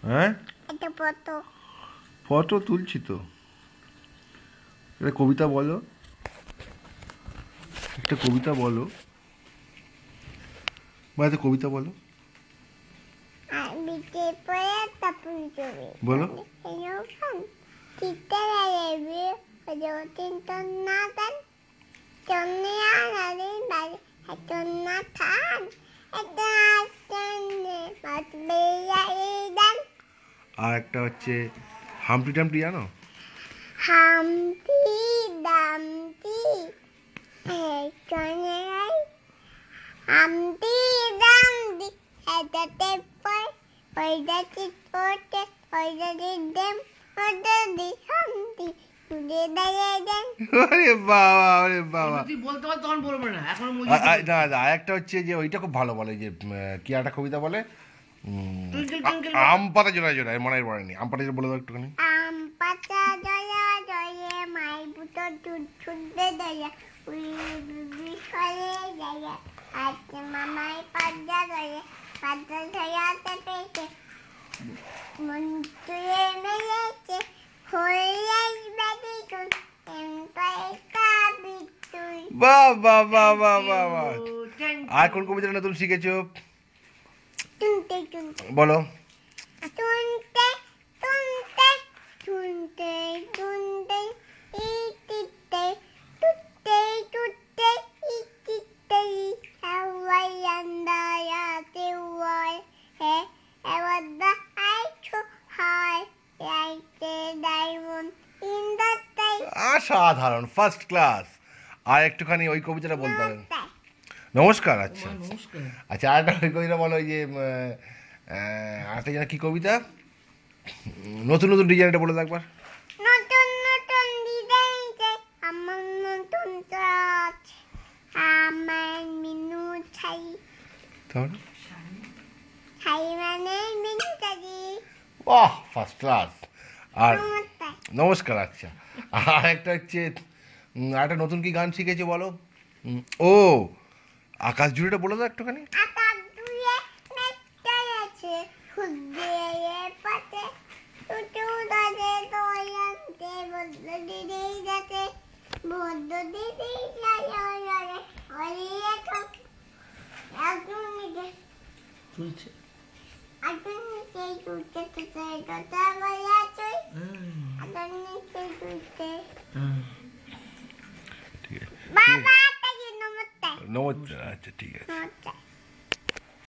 হ্যাঁ ফটো তুলছি তো। একটা কবিতা বলো, একটা কবিতা বলো, বা একটা কবিতা বলো, বলো। আর একটা হচ্ছে হামটি টামটি, জানো? হামটি ডামটি হামটি ডামটি এটাতে পড়ে ওইটাতে পড়তে ওইটাতে দেম ওইটাতে হামটি উড়ে দাঁড়িয়ে দেন। আরে বাবা, আরে বাবা, তুই বলতে বল তখন বলবো না এখন না আর একটা হচ্ছে যে ওইটা খুব ভালো বলে, যে কি একটা কবিতা বলে, আম পাতা জোড়ায় জোড়ায়, মনে পড়েনি। আম পাতা বলে দাও একটুখানি। আম পাতা জয়া জয়ে মাই বুটো দুধ ছুটে দয়া উড়ি সরে যায় আজ মামাই পাতা জয়ে পাতা জয়াতে পেয়েছে মন তুলে মেলেছে হয়ে বেদি কোন এমপাই কাবি তুই। বাহ বাহ বাহ বাহ বাহ বাহ। আর কোন কবিতা নতুন শিখেছো টুনতে টুনতে বলো। টুনতে টুনতে টুনতে টুনতে ইটিতে টুটতে টুটতে ইটিতে হাওয়াই আন্দায়াতে ওয়াই হে এওয়াদা আইছো হাই লাইতে ডায়মন্ড ইন দ্য টাই। অসাধারণ, ফার্স্ট ক্লাস। আর একটুখানি ওই কবিতাটা বলতে হবে। নমস্কার। আচ্ছা নমস্কার। আচ্ছা, আরেকটা ওই কবিতা বলো, ওই যে আরেকটা যেন কি কবিতা, নতুন নতুন ডিজাইনটা বলে দাও একবার। নতুন নতুন ডিজাইন আমার নতুন কাজ আমার মিনু ছাই তাহলে ছাই মানে মিনু কাজি। বাহ, ফার্স্ট ক্লাস। আর নমস্কার। নমস্কার। আচ্ছা, আর একটা হচ্ছে একটা নতুন কি গান শিখেছে বলো। ও আকাশ জুড়েটা বলে দাও একটুখানি। আকাশ জুড়ে মেঘটাই আছে হুদ্দে পাতে টুটু দাদে দয়ান্তে বদ্ধ দিদি যাতে বদ্ধ দিদি যায় অলিয়ে ঠক আগুনিকে চলছে। আগুনিকে টুটে টুটে কথা বলা চই আগুনিকে টুটে। ঠিক আছে, বাবা তাকে নমস্কার। নমস্কার। আচ্ছা ঠিক আছে। নমস্কার।